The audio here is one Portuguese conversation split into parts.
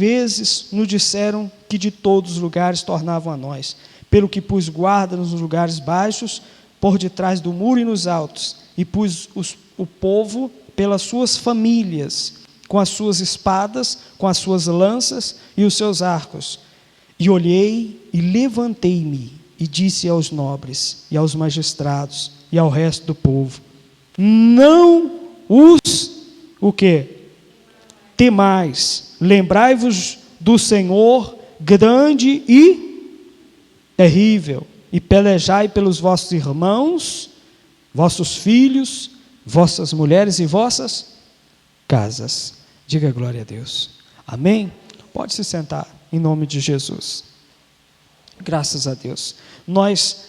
vezes nos disseram que de todos os lugares tornavam a nós, pelo que pus guarda nos lugares baixos, por detrás do muro e nos altos, e pus o povo pelas suas famílias, com as suas espadas, com as suas lanças e os seus arcos. E olhei e levantei-me, e disse aos nobres, e aos magistrados, e ao resto do povo: não os, o quê? Temais, lembrai-vos do Senhor grande e terrível, e pelejai pelos vossos irmãos, vossos filhos, vossas mulheres e vossas casas. Diga glória a Deus. Amém? Pode se sentar, em nome de Jesus. Graças a Deus. Nós,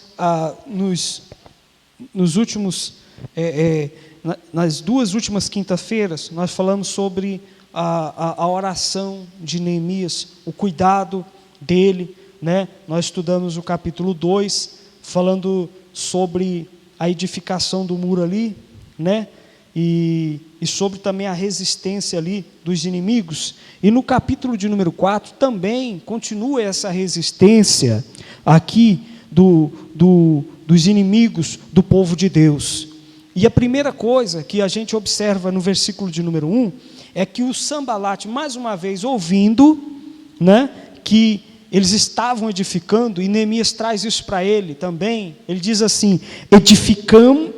nas duas últimas quinta-feiras, nós falamos sobre a oração de Neemias, o cuidado dele, né? Nós estudamos o capítulo 2, falando sobre a edificação do muro ali, né? E sobre também a resistência ali dos inimigos. E no capítulo de número 4 também continua essa resistência aqui dos inimigos do povo de Deus. E a primeira coisa que a gente observa no versículo de número 1 é que o Sambalate, mais uma vez ouvindo, né, que eles estavam edificando, e Neemias traz isso para ele também. Ele diz assim: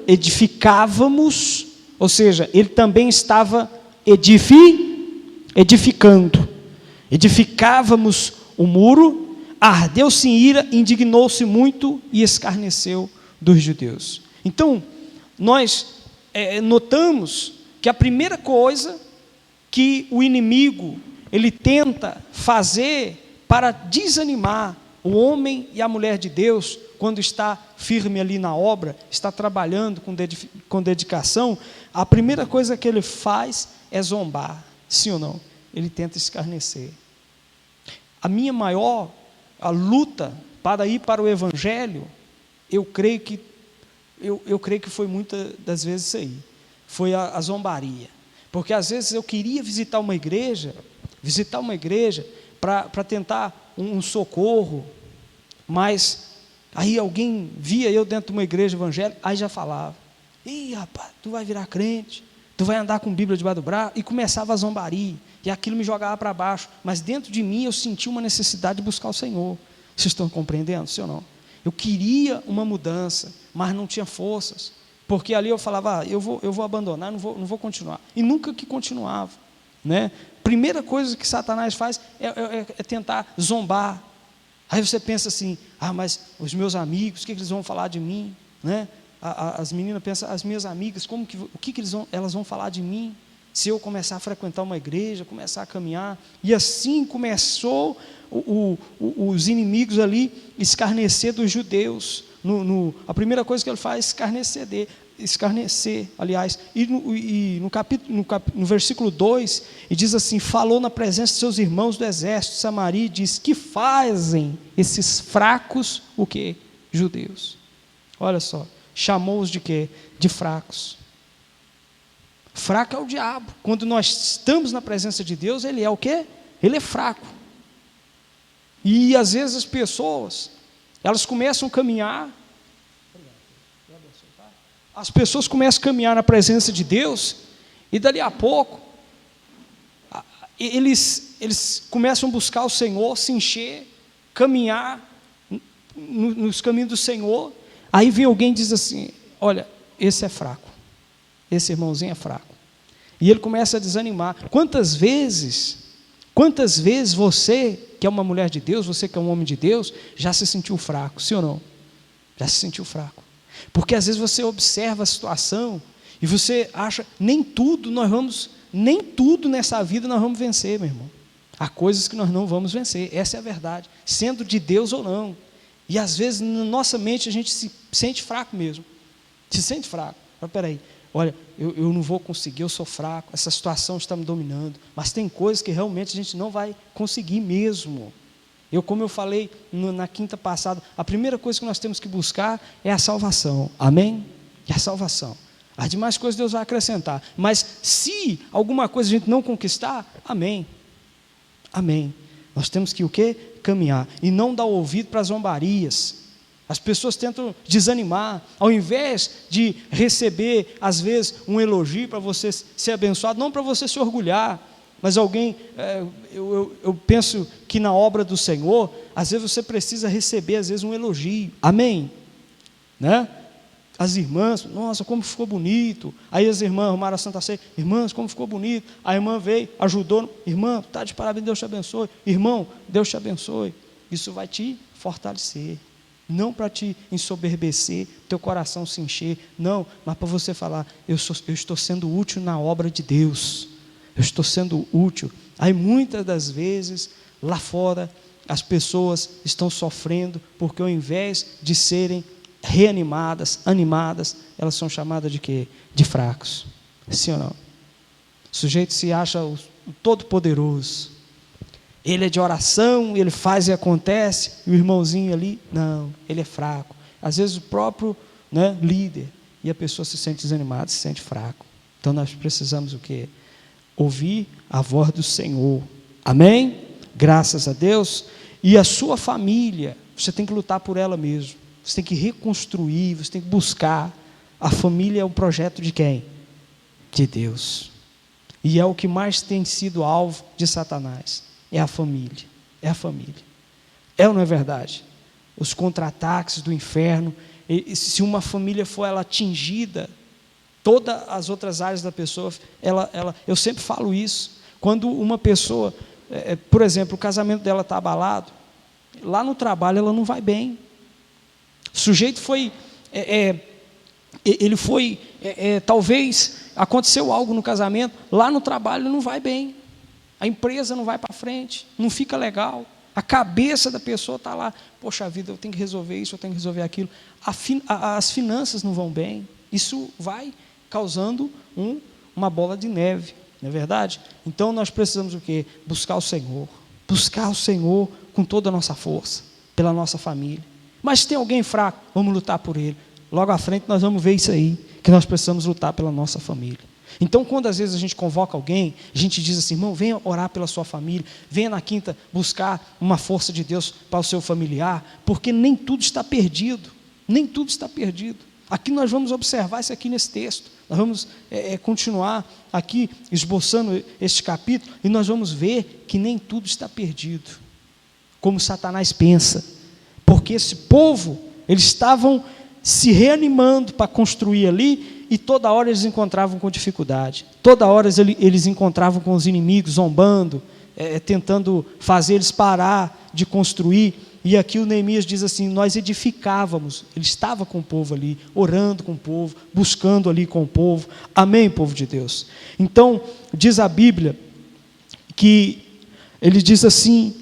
edificávamos, ou seja, ele também estava edificando, edificávamos o muro, ardeu-se em ira, indignou-se muito e escarneceu dos judeus. Então, nós notamos que a primeira coisa que o inimigo ele tenta fazer para desanimar o homem e a mulher de Deus, quando está firme ali na obra, está trabalhando com dedicação, a primeira coisa que ele faz é zombar, sim ou não? Ele tenta escarnecer. A minha maior luta para ir para o Evangelho, eu creio que foi muitas das vezes isso aí, foi a zombaria, porque às vezes eu queria visitar uma igreja para tentar um socorro, mas aí alguém via eu dentro de uma igreja evangélica, aí já falava: ih, rapaz, tu vai virar crente, tu vai andar com Bíblia debaixo do braço, e começava a zombaria, e aquilo me jogava para baixo, mas dentro de mim eu senti uma necessidade de buscar o Senhor. Vocês estão compreendendo, sim ou não? Eu queria uma mudança, mas não tinha forças, porque ali eu falava: eu vou abandonar, não vou continuar, e nunca que continuava, né? Primeira coisa que Satanás faz é tentar zombar. Aí você pensa assim: mas os meus amigos, o que eles vão falar de mim, né? As meninas pensam: as minhas amigas, o que elas vão falar de mim, se eu começar a frequentar uma igreja, começar a caminhar? E assim começou os inimigos ali escarnecer dos judeus. A primeira coisa que ele faz é escarnecer, aliás, e no versículo 2, e diz assim: falou na presença de seus irmãos do exército de Samaria, e diz: que fazem esses fracos, o quê? Judeus. Olha só, chamou-os de quê? De fracos. Fraco é o diabo. Quando nós estamos na presença de Deus, ele é o quê? Ele é fraco. E às vezes as pessoas, elas começam a caminhar, na presença de Deus, e dali a pouco eles começam a buscar o Senhor, se encher, caminhar nos caminhos do Senhor. Aí vem alguém e diz assim: olha, esse é fraco, esse irmãozinho é fraco, e ele começa a desanimar. Quantas vezes você, que é uma mulher de Deus, você que é um homem de Deus, já se sentiu fraco, sim ou não? Já se sentiu fraco, porque às vezes você observa a situação, e você acha: nem tudo nessa vida nós vamos vencer, meu irmão. Há coisas que nós não vamos vencer, essa é a verdade, sendo de Deus ou não. E às vezes na nossa mente a gente se sente fraco mesmo, se sente fraco. Mas peraí, olha, eu não vou conseguir, eu sou fraco, essa situação está me dominando. Mas tem coisas que realmente a gente não vai conseguir mesmo. Como eu falei na quinta passada, a primeira coisa que nós temos que buscar é a salvação, amém? É a salvação. As demais coisas Deus vai acrescentar, mas se alguma coisa a gente não conquistar, amém, Amém. Nós temos que o quê? Caminhar, e não dar ouvido para as zombarias. As pessoas tentam desanimar, ao invés de receber, às vezes, um elogio para você ser abençoado, não para você se orgulhar, mas alguém, eu penso que na obra do Senhor, às vezes você precisa receber, às vezes, um elogio. Amém? Né? As irmãs, nossa, como ficou bonito. Aí as irmãs arrumaram a Santa Ceia, irmãs, como ficou bonito. A irmã veio, ajudou, irmã, está de parabéns, Deus te abençoe. Irmão, Deus te abençoe. Isso vai te fortalecer, não para te ensoberbecer, teu coração se encher, não, mas para você falar, eu estou sendo útil na obra de Deus, eu estou sendo útil. Aí muitas das vezes, lá fora, as pessoas estão sofrendo, porque ao invés de serem reanimadas, animadas, elas são chamadas de quê? De fracos. Sim ou não? O sujeito se acha o todo-poderoso, ele é de oração, ele faz e acontece, e o irmãozinho ali, não, ele é fraco. Às vezes o próprio, né, líder, e a pessoa se sente desanimada, se sente fraco. Então nós precisamos o quê? Ouvir a voz do Senhor. Amém? Graças a Deus. E a sua família, você tem que lutar por ela mesmo. Você tem que reconstruir, você tem que buscar. A família é um projeto de quem? De Deus. E é o que mais tem sido alvo de Satanás. É a família. É a família. É ou não é verdade? Os contra-ataques do inferno. Se uma família for ela atingida, todas as outras áreas da pessoa, eu sempre falo isso. Quando uma pessoa, por exemplo, o casamento dela está abalado, lá no trabalho ela não vai bem. O sujeito foi, talvez aconteceu algo no casamento, lá no trabalho ele não vai bem, a empresa não vai para frente, não fica legal, a cabeça da pessoa está lá, poxa vida, eu tenho que resolver isso, eu tenho que resolver aquilo, as finanças não vão bem, isso vai causando uma bola de neve, não é verdade? Então nós precisamos o quê? Buscar o Senhor com toda a nossa força, pela nossa família. Mas se tem alguém fraco, vamos lutar por ele. Logo à frente nós vamos ver isso aí, que nós precisamos lutar pela nossa família. Então quando às vezes a gente convoca alguém, a gente diz assim, irmão, venha orar pela sua família, venha na quinta buscar uma força de Deus para o seu familiar, porque nem tudo está perdido, nem tudo está perdido. Aqui nós vamos observar isso aqui nesse texto, nós vamos continuar aqui esboçando este capítulo, e nós vamos ver que nem tudo está perdido, como Satanás pensa. Porque esse povo, eles estavam se reanimando para construir ali, e toda hora eles encontravam com dificuldade, toda hora eles encontravam com os inimigos, zombando, tentando fazer eles parar de construir, e aqui o Neemias diz assim, nós edificávamos, ele estava com o povo ali, orando com o povo, buscando ali com o povo, amém, povo de Deus? Então, diz a Bíblia, que ele diz assim,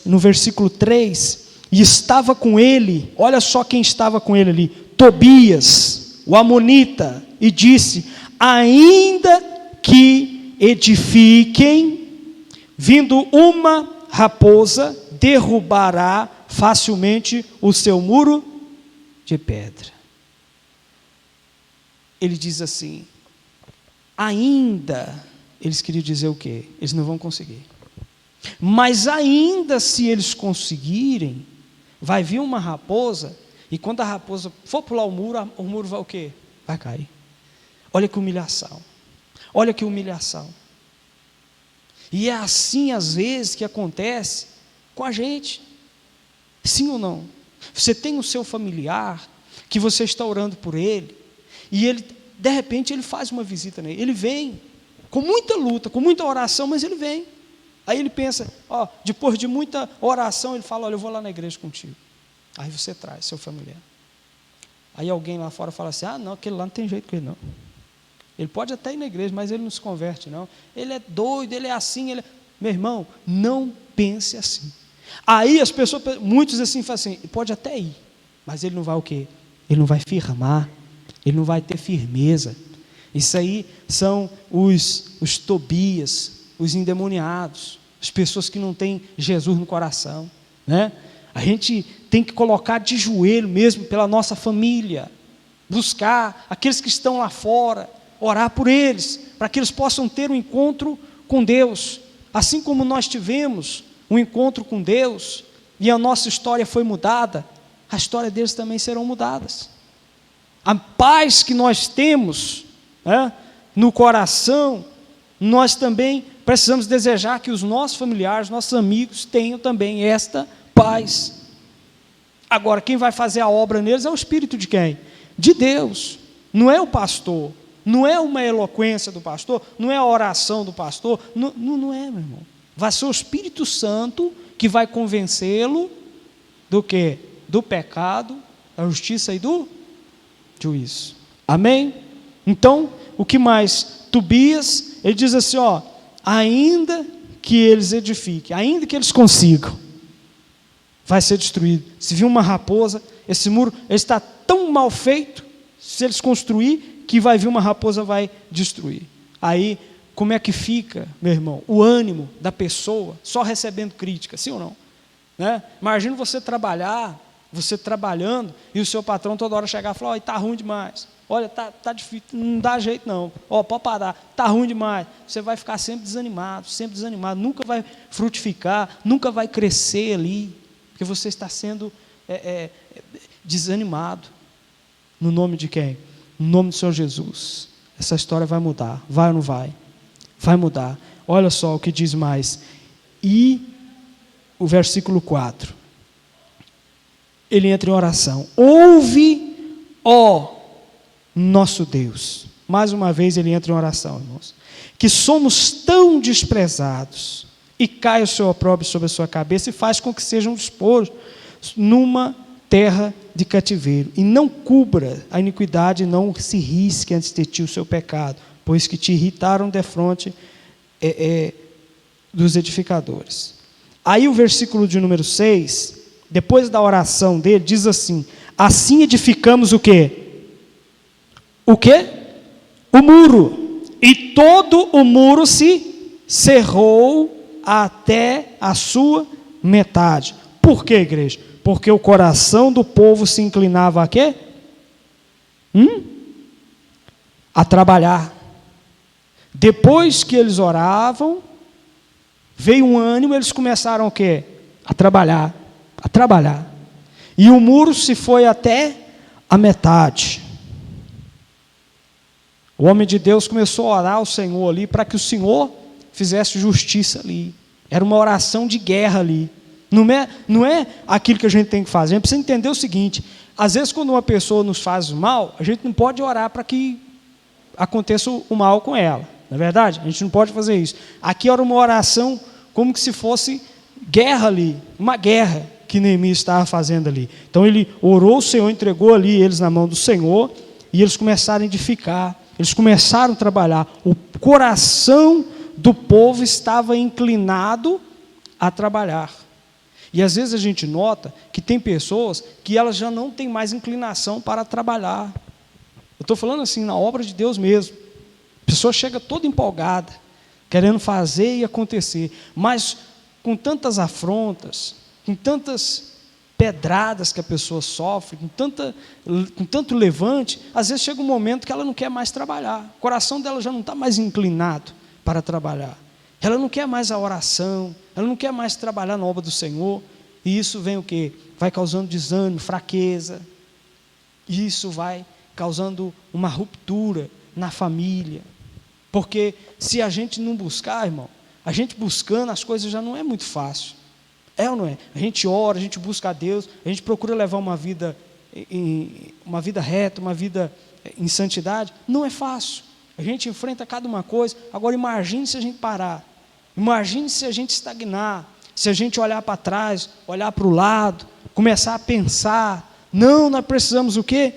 no versículo 3, e estava com ele, olha só quem estava com ele ali, Tobias, o amonita, e disse, ainda que edifiquem, vindo uma raposa, derrubará facilmente o seu muro de pedra. Ele diz assim, ainda, eles queriam dizer o quê? Eles não vão conseguir. Mas ainda se eles conseguirem, vai vir uma raposa, e quando a raposa for pular o muro vai o quê? Vai cair. Olha que humilhação. Olha que humilhação. E é assim às vezes que acontece com a gente. Sim ou não? Você tem o seu familiar, que você está orando por ele, e ele, de repente, ele faz uma visita nele. Ele vem, com muita luta, com muita oração, mas ele vem. Aí ele pensa, depois de muita oração, ele fala, olha, eu vou lá na igreja contigo. Aí você traz seu familiar. Aí alguém lá fora fala assim, não, aquele lá não tem jeito com ele não. Ele pode até ir na igreja, mas ele não se converte não. Ele é doido, ele é assim, Meu irmão, não pense assim. Aí as pessoas, muitos assim, falam assim, pode até ir, mas ele não vai o quê? Ele não vai firmar, ele não vai ter firmeza. Isso aí são os Tobias, os endemoniados, as pessoas que não têm Jesus no coração, né? A gente tem que colocar de joelho mesmo pela nossa família, buscar aqueles que estão lá fora, orar por eles, para que eles possam ter um encontro com Deus, assim como nós tivemos um encontro com Deus e a nossa história foi mudada, a história deles também serão mudadas. A paz que nós temos no coração, nós também precisamos desejar que os nossos familiares, nossos amigos tenham também esta paz. Agora, quem vai fazer a obra neles é o Espírito de quem? De Deus, não é o pastor, não é uma eloquência do pastor, não é a oração do pastor, não é, meu irmão. Vai ser o Espírito Santo que vai convencê-lo do quê? Do pecado, da justiça e do juízo. Amém? Então, o que mais? Tobias, ele diz assim, ainda que eles edifiquem, ainda que eles consigam, vai ser destruído. Se vir uma raposa, esse muro está tão mal feito, se eles construir, que vai vir uma raposa, vai destruir. Aí, como é que fica, meu irmão, o ânimo da pessoa só recebendo crítica, sim ou não? Né? Imagina você trabalhando, e o seu patrão toda hora chegar e falar, está ruim demais, olha, tá difícil, não dá jeito não, pode parar, está ruim demais. Você vai ficar sempre desanimado, nunca vai frutificar, nunca vai crescer ali, porque você está sendo desanimado. No nome de quem? No nome do Senhor Jesus. Essa história vai mudar, vai ou não vai? Vai mudar. Olha só o que diz mais. E o versículo 4. Ele entra em oração. Ouve, ó nosso Deus. Mais uma vez ele entra em oração, irmãos. Que somos tão desprezados, e cai o seu opróbrio sobre a sua cabeça, e faz com que sejam expostos numa terra de cativeiro, e não cubra a iniquidade, não se risque antes de ti o seu pecado, pois que te irritaram defronte dos edificadores. Aí o versículo de número 6, depois da oração dele, diz assim, assim edificamos o quê? O quê? O muro, e todo o muro se cerrou até a sua metade. Por quê, igreja? Porque o coração do povo se inclinava a quê? A trabalhar. Depois que eles oravam, veio um ânimo, eles começaram o quê? A trabalhar. E o muro se foi até a metade. O homem de Deus começou a orar ao Senhor ali, para que o Senhor fizesse justiça ali. Era uma oração de guerra ali. Não é aquilo que a gente tem que fazer. A gente precisa entender o seguinte: às vezes, quando uma pessoa nos faz mal, a gente não pode orar para que aconteça o mal com ela. Não é verdade? A gente não pode fazer isso. Aqui era uma oração como que se fosse guerra ali, uma guerra que Neemias estava fazendo ali. Então ele orou, o Senhor entregou ali eles na mão do Senhor, e eles começaram a edificar, eles começaram a trabalhar. O coração do povo estava inclinado a trabalhar. E às vezes a gente nota que tem pessoas que elas já não têm mais inclinação para trabalhar. Eu estou falando assim, na obra de Deus mesmo. A pessoa chega toda empolgada, querendo fazer e acontecer, mas com tantas afrontas, com tantas pedradas que a pessoa sofre, com tanto levante, às vezes chega um momento que ela não quer mais trabalhar. O coração dela já não está mais inclinado para trabalhar. Ela não quer mais a oração, ela não quer mais trabalhar na obra do Senhor, e isso vem o quê? Vai causando desânimo, fraqueza, e isso vai causando uma ruptura na família, porque se a gente não buscar, irmão, a gente buscando as coisas já não é muito fácil, é ou não é? A gente ora, a gente busca a Deus, a gente procura levar uma vida reta, uma vida em santidade, não é fácil. A gente enfrenta cada uma coisa. Agora imagine se a gente parar, imagine se a gente estagnar, se a gente olhar para trás, olhar para o lado, começar a pensar, não, nós precisamos o quê?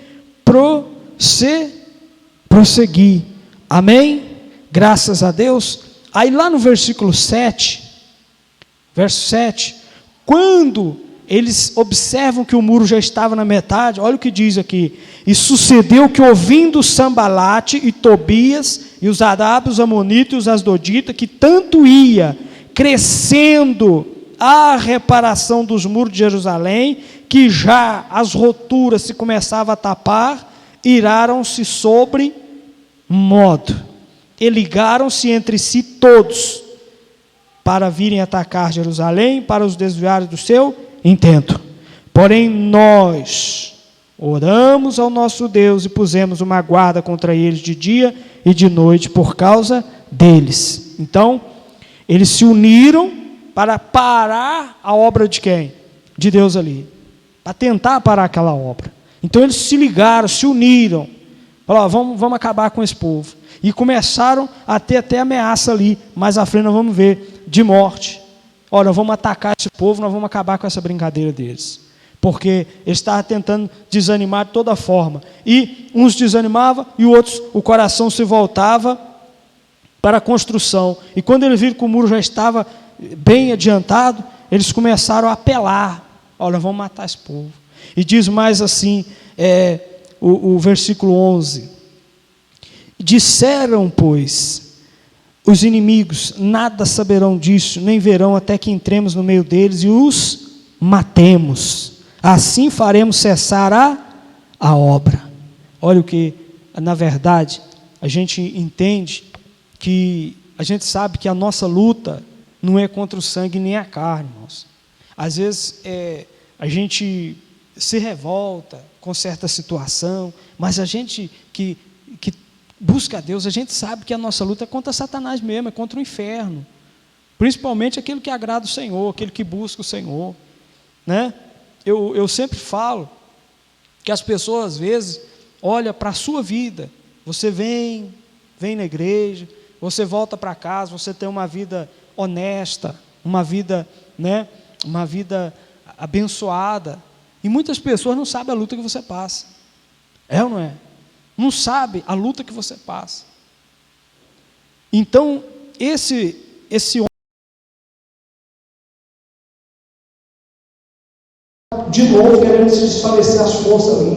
Prosseguir, amém? Graças a Deus. Aí lá no versículo 7, verso 7, quando eles observam que o muro já estava na metade, olha o que diz aqui: e sucedeu que, ouvindo Sambalate e Tobias, e os arábios, os amonitas e os asdoditas, que tanto ia crescendo a reparação dos muros de Jerusalém, que já as roturas se começavam a tapar, iraram-se sobre modo, e ligaram-se entre si todos, para virem atacar Jerusalém, para os desviarem do seu intento. Porém, nós oramos ao nosso Deus e pusemos uma guarda contra eles de dia e de noite por causa deles. Então, eles se uniram para parar a obra de quem? De Deus ali. Para tentar parar aquela obra. Então, eles se ligaram, se uniram. Falaram, vamos acabar com esse povo. E começaram a ter até ameaça ali. Mais à frente nós vamos ver, de morte. Olha, nós vamos atacar esse povo, nós vamos acabar com essa brincadeira deles. Porque eles estavam tentando desanimar de toda forma. E uns desanimavam e outros, o coração se voltava para a construção. E quando eles viram que o muro já estava bem adiantado, eles começaram a apelar. Olha, vamos matar esse povo. E diz mais assim, o versículo 11. Disseram, pois, os inimigos, nada saberão disso, nem verão até que entremos no meio deles e os matemos. Assim faremos cessar a obra. Olha o que, na verdade, a gente entende que, a gente sabe que a nossa luta não é contra o sangue nem a carne, irmãos. Às vezes a gente se revolta com certa situação, mas a gente que busca a Deus, a gente sabe que a nossa luta é contra Satanás mesmo, é contra o inferno. Principalmente aquele que agrada o Senhor, aquele que busca o Senhor, né? Eu sempre falo que as pessoas às vezes olham para a sua vida. Você vem na igreja, você volta para casa, você tem uma vida honesta, uma vida, né, uma vida abençoada. E muitas pessoas não sabem a luta que você passa. É ou não é? Não sabe a luta que você passa. Então, esse homem, de novo, querendo se desfalecer as forças ali,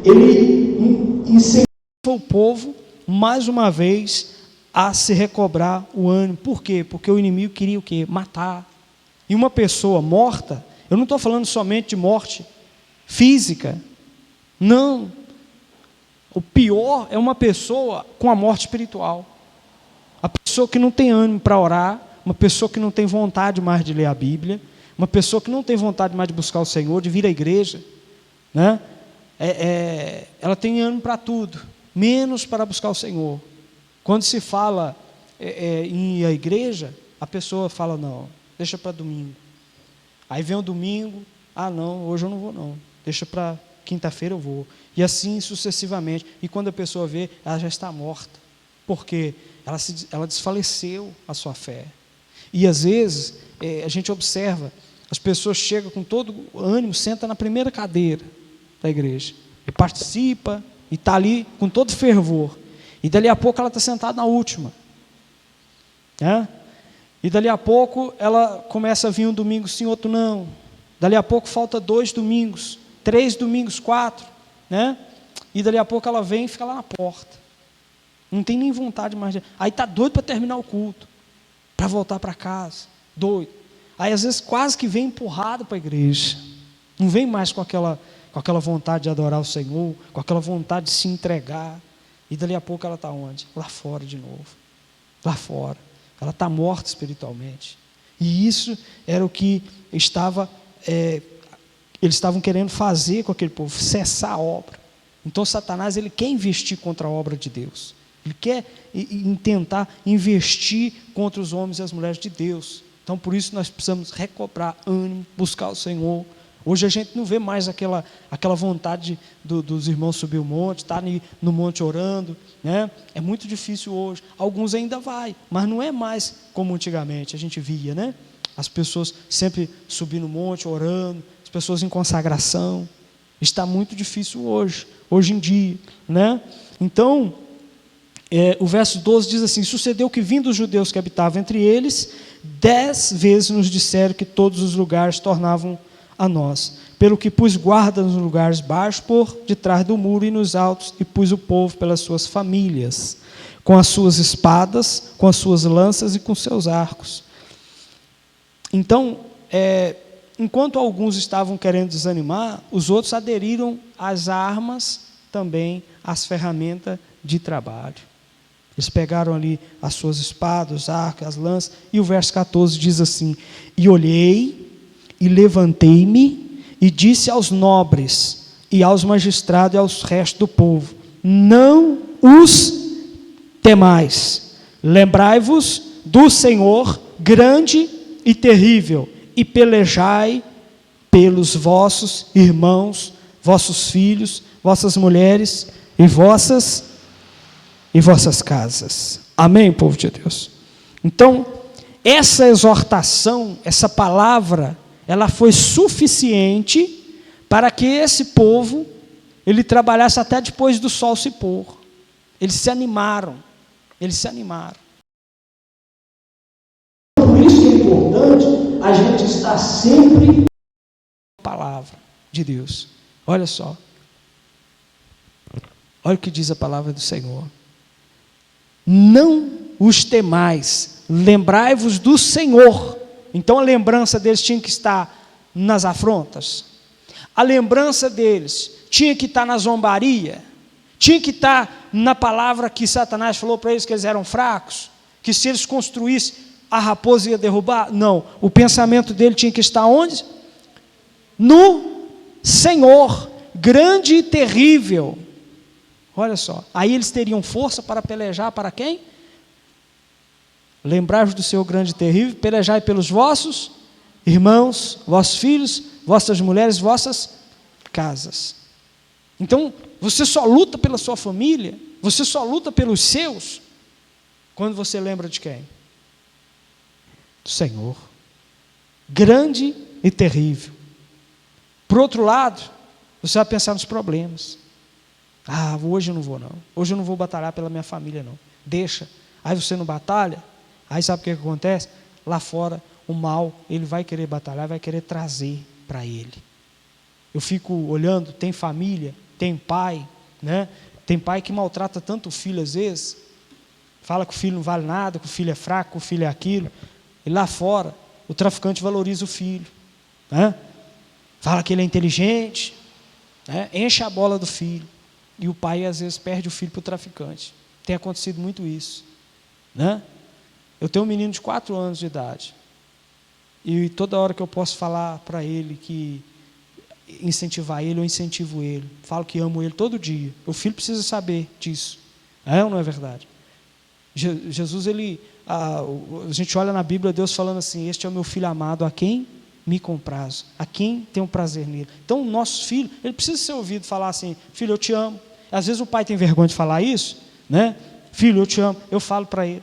ele incentivava o povo, mais uma vez, a se recobrar o ânimo. Por quê? Porque o inimigo queria o quê? Matar. E uma pessoa morta, eu não estou falando somente de morte física, não. O pior é uma pessoa com a morte espiritual. A pessoa que não tem ânimo para orar, uma pessoa que não tem vontade mais de ler a Bíblia, uma pessoa que não tem vontade mais de buscar o Senhor, de vir à igreja, né? Ela tem ânimo para tudo, menos para buscar o Senhor. Quando se fala em ir à igreja, a pessoa fala, não, deixa para domingo. Aí vem o domingo, não, hoje eu não vou não, deixa para quinta-feira eu vou. E assim sucessivamente. E quando a pessoa vê, ela já está morta. Porque ela desfaleceu a sua fé. E às vezes, a gente observa, as pessoas chegam com todo o ânimo, senta na primeira cadeira da igreja. E participa, e está ali com todo fervor. E dali a pouco ela está sentada na última. Né? E dali a pouco ela começa a vir um domingo sim, outro não. Dali a pouco falta 2 domingos, 3 domingos, 4, né? E dali a pouco ela vem e fica lá na porta. Não tem nem vontade mais de... Aí está doido para terminar o culto, para voltar para casa, doido. Aí às vezes quase que vem empurrado para a igreja. Não vem mais com aquela vontade de adorar o Senhor, com aquela vontade de se entregar. E dali a pouco ela está onde? Lá fora de novo. Lá fora. Ela está morta espiritualmente. E isso era o que eles estavam querendo fazer com aquele povo, cessar a obra. Então Satanás, ele quer investir contra a obra de Deus. Ele quer tentar investir contra os homens e as mulheres de Deus. Então por isso nós precisamos recobrar ânimo, buscar o Senhor. Hoje a gente não vê mais aquela vontade dos irmãos subir o monte, estar no monte orando, né? É muito difícil hoje. Alguns ainda vai, mas não é mais como antigamente a gente via, né? As pessoas sempre subindo no monte, orando, as pessoas em consagração. Está muito difícil hoje em dia, né? Então, o verso 12 diz assim: sucedeu que, vindo os judeus que habitavam entre eles, 10 vezes nos disseram que todos os lugares tornavam a nós, pelo que pus guarda nos lugares baixos por detrás do muro e nos altos, e pus o povo pelas suas famílias, com as suas espadas, com as suas lanças e com seus arcos. Então, enquanto alguns estavam querendo desanimar, os outros aderiram às armas, também às ferramentas de trabalho. Eles pegaram ali as suas espadas, os arcos, as lanças, e o verso 14 diz assim: e olhei, e levantei-me, e disse aos nobres, e aos magistrados, e aos restos do povo: não os temais, lembrai-vos do Senhor grande e terrível, e pelejai pelos vossos irmãos, vossos filhos, vossas mulheres e vossas casas. Amém, povo de Deus? Então, essa exortação, essa palavra, ela foi suficiente para que esse povo, ele trabalhasse até depois do sol se pôr. Eles se animaram. Por isso que é importante a gente estar sempre na palavra de Deus. Olha só. Olha o que diz a palavra do Senhor. Não os temais, lembrai-vos do Senhor. Então a lembrança deles tinha que estar nas afrontas. A lembrança deles tinha que estar na zombaria. Tinha que estar na palavra que Satanás falou para eles, que eles eram fracos, que se eles construíssem, a raposa ia derrubar. Não, o pensamento dele tinha que estar onde? No Senhor, grande e terrível. Olha só, aí eles teriam força para pelejar para quem? Lembrai-vos do Senhor grande e terrível, pelejai pelos vossos irmãos, vossos filhos, vossas mulheres, vossas casas. Então, você só luta pela sua família, você só luta pelos seus, quando você lembra de quem? Do Senhor, grande e terrível. Por outro lado, você vai pensar nos problemas. Ah, hoje eu não vou não, hoje eu não vou batalhar pela minha família não, deixa. Aí você não batalha, aí sabe o que acontece? Lá fora, o mal, ele vai querer batalhar, vai querer trazer para ele. Eu fico olhando, tem família, tem pai, né? Tem pai que maltrata tanto o filho às vezes, fala que o filho não vale nada, que o filho é fraco, que o filho é aquilo, e lá fora, o traficante valoriza o filho, né? Fala que ele é inteligente, né? Enche a bola do filho, e o pai às vezes perde o filho para o traficante. Tem acontecido muito isso, né? Eu tenho um menino de 4 anos de idade, e toda hora que eu posso falar para ele que incentivar ele, eu incentivo ele, falo que amo ele todo dia. O filho precisa saber disso, é ou não é verdade? Jesus, a gente olha na Bíblia Deus falando assim: este é o meu filho amado, a quem me comprazo, a quem tenho prazer nele. Então o nosso filho, ele precisa ser ouvido falar assim: filho, eu te amo. Às vezes o pai tem vergonha de falar isso, né? Filho, eu te amo. Eu falo para ele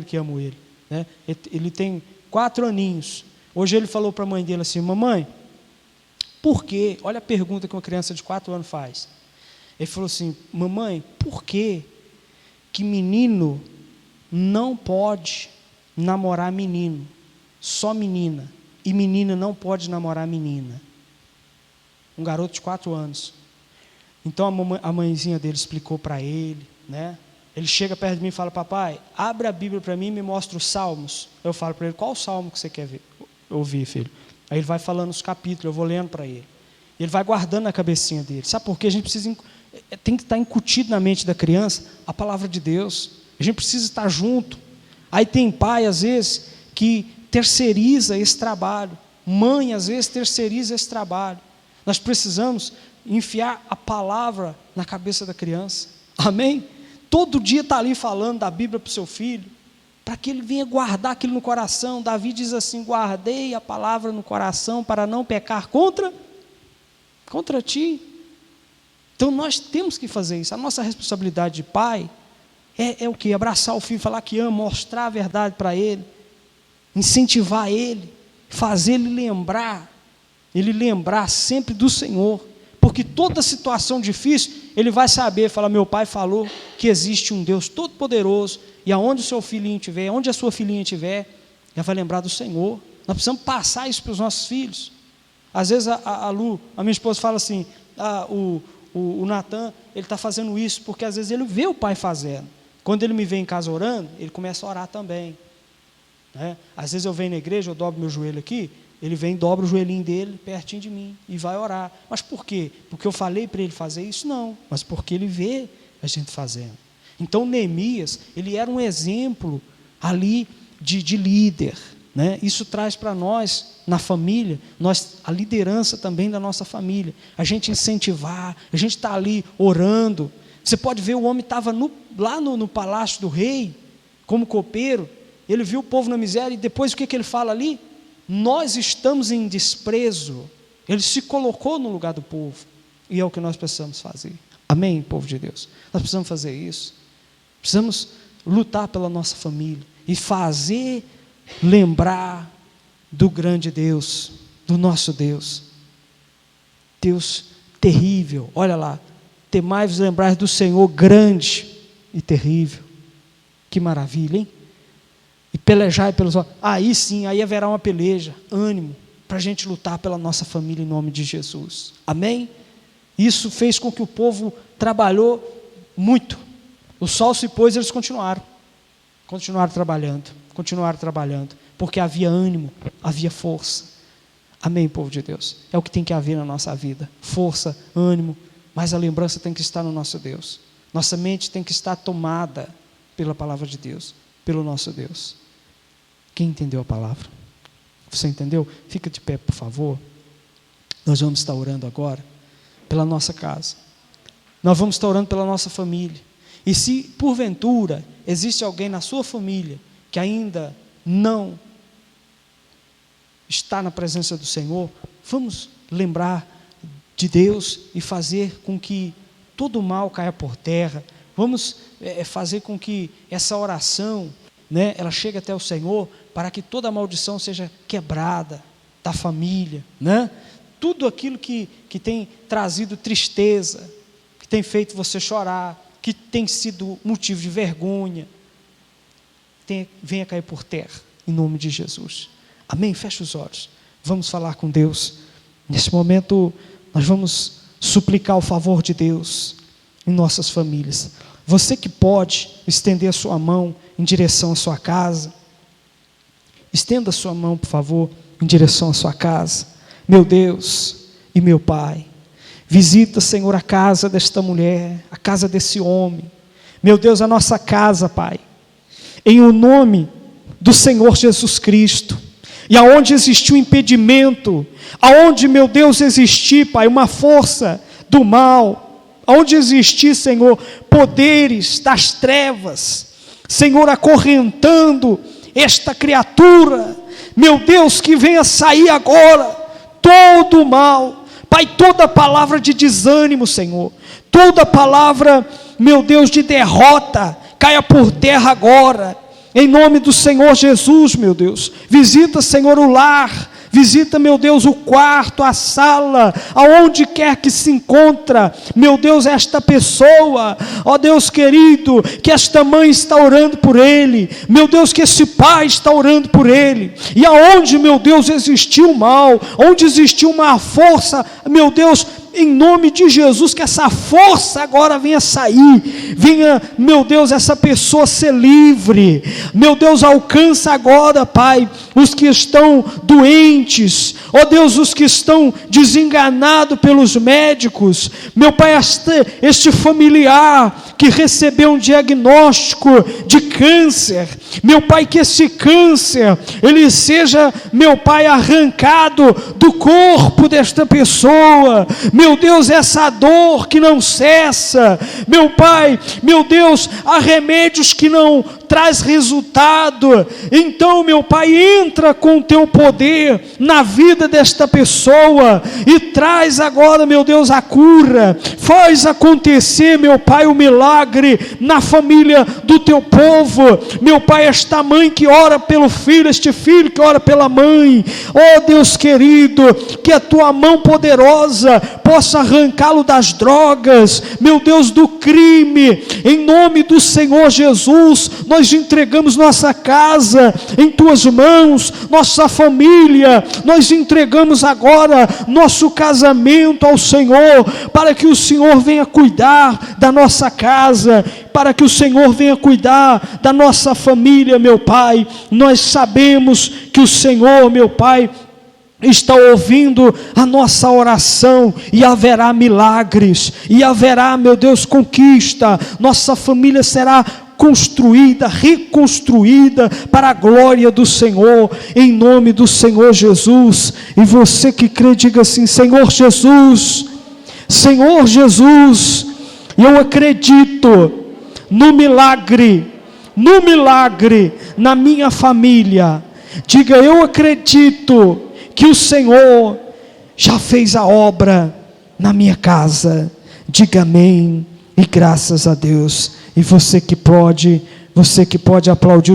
que amo ele, né? Ele tem 4 aninhos. Hoje ele falou para a mãe dele assim: mamãe, por quê? Olha a pergunta que uma criança de 4 anos faz. Ele falou assim: mamãe, por que menino não pode namorar menino, só menina, e menina não pode namorar menina? Um garoto de 4 anos. Então a mãezinha dele explicou para ele, né? Ele chega perto de mim e fala: papai, abre a Bíblia para mim e me mostra os salmos. Eu falo para ele: qual o salmo que você quer ouvir, filho? Aí ele vai falando os capítulos, eu vou lendo para ele. Ele vai guardando na cabecinha dele. Sabe por quê? A gente tem que estar incutido na mente da criança a palavra de Deus. A gente precisa estar junto. Aí tem pai, às vezes, que terceiriza esse trabalho. Mãe, às vezes, terceiriza esse trabalho. Nós precisamos enfiar a palavra na cabeça da criança. Amém? Todo dia está ali falando da Bíblia para o seu filho, para que ele venha guardar aquilo no coração. Davi diz assim: guardei a palavra no coração para não pecar contra ti. Então nós temos que fazer isso. A nossa responsabilidade de pai é o quê? Abraçar o filho, falar que ama, mostrar a verdade para ele, incentivar ele, fazer ele lembrar sempre do Senhor, porque toda situação difícil, ele vai saber, falar: meu pai falou que existe um Deus todo-poderoso, e aonde o seu filhinho estiver, onde a sua filhinha estiver, já vai lembrar do Senhor. Nós precisamos passar isso para os nossos filhos. Às vezes a Lu, a minha esposa, fala assim: o Natan, ele está fazendo isso, porque às vezes ele vê o pai fazendo. Quando ele me vê em casa orando, ele começa a orar também, né? Às vezes eu venho na igreja, eu dobro meu joelho aqui, ele vem, dobra o joelhinho dele pertinho de mim e vai orar. Mas por quê? Porque eu falei para ele fazer isso? Não, mas porque ele vê a gente fazendo. Então Neemias, ele era um exemplo ali de líder, né? Isso traz para nós, na família, a liderança também da nossa família, a gente incentivar, a gente está ali orando. Você pode ver, o homem estava lá no palácio do rei, como copeiro, ele viu o povo na miséria, e depois o que ele fala ali? Nós estamos em desprezo. Ele se colocou no lugar do povo, e é o que nós precisamos fazer. Amém, povo de Deus? Nós precisamos fazer isso, precisamos lutar pela nossa família, e fazer lembrar do grande Deus, do nosso Deus, Deus terrível. Olha lá, temai-vos lembrar do Senhor grande e terrível. Que maravilha, hein? E pelejai pelos... Aí sim, aí haverá uma peleja, ânimo, para a gente lutar pela nossa família em nome de Jesus. Amém? Isso fez com que o povo trabalhou muito. O sol se pôs, eles continuaram trabalhando, porque havia ânimo, havia força. Amém, povo de Deus? É o que tem que haver na nossa vida, força, ânimo, mas a lembrança tem que estar no nosso Deus. Nossa mente tem que estar tomada pela palavra de Deus, pelo nosso Deus. Quem entendeu a palavra? Você entendeu? Fica de pé, por favor. Nós vamos estar orando agora pela nossa casa, nós vamos estar orando pela nossa família. E se porventura existe alguém na sua família que ainda não está na presença do Senhor, vamos lembrar de Deus e fazer com que todo o mal caia por terra. Vamos fazer com que essa oração, né, ela chegue até o Senhor, para que toda a maldição seja quebrada da família, né? Tudo aquilo que tem trazido tristeza, que tem feito você chorar, que tem sido motivo de vergonha, venha cair por terra, em nome de Jesus. Amém? Feche os olhos, vamos falar com Deus. Nesse momento, nós vamos suplicar o favor de Deus em nossas famílias. Você que pode estender a sua mão em direção à sua casa, estenda a sua mão, por favor, em direção à sua casa. Meu Deus e meu Pai, visita, Senhor, a casa desta mulher, a casa desse homem. Meu Deus, a nossa casa, Pai, em o nome do Senhor Jesus Cristo. E aonde existiu impedimento, aonde, meu Deus, existir, Pai, uma força do mal, aonde existir, Senhor, poderes das trevas, Senhor, acorrentando esta criatura, meu Deus, que venha sair agora todo o mal, Pai, toda palavra de desânimo, Senhor, toda palavra, meu Deus, de derrota, caia por terra agora, em nome do Senhor Jesus, meu Deus. Visita, Senhor, o lar, visita, meu Deus, o quarto, a sala, aonde quer que se encontra, meu Deus, esta pessoa, ó Deus querido, que esta mãe está orando por ele, meu Deus, que esse pai está orando por ele, e aonde, meu Deus, existiu mal, onde existiu uma força, meu Deus, em nome de Jesus, que essa força agora venha sair, venha, meu Deus, essa pessoa ser livre, meu Deus, alcança agora, Pai, os que estão doentes, ó Deus, os que estão desenganados pelos médicos, meu Pai, este familiar que recebeu um diagnóstico de câncer, meu Pai, que esse câncer, ele seja, meu Pai, arrancado do corpo desta pessoa, meu Deus, essa dor que não cessa, meu Pai, meu Deus, há remédios que não traz resultado, então, meu Pai, entra com o teu poder na vida desta pessoa, e traz agora, meu Deus, a cura, faz acontecer, meu Pai, o milagre na família do teu povo, meu Pai, esta mãe que ora pelo filho, este filho que ora pela mãe, ó Deus querido, que a tua mão poderosa possa arrancá-lo das drogas, meu Deus, do crime, em nome do Senhor Jesus. Nós entregamos nossa casa em tuas mãos, nossa família, nós entregamos agora nosso casamento ao Senhor, para que o Senhor venha cuidar da nossa casa, para que o Senhor venha cuidar da nossa família, meu Pai. Nós sabemos que o Senhor, meu Pai, está ouvindo a nossa oração, e haverá milagres, e haverá, meu Deus, conquista. Nossa família será construída, reconstruída para a glória do Senhor, em nome do Senhor Jesus. E você que crê, diga assim: Senhor Jesus, Senhor Jesus, eu acredito no milagre na minha família. Diga: eu acredito que o Senhor já fez a obra na minha casa. Diga amém e graças a Deus. E você que pode aplaudir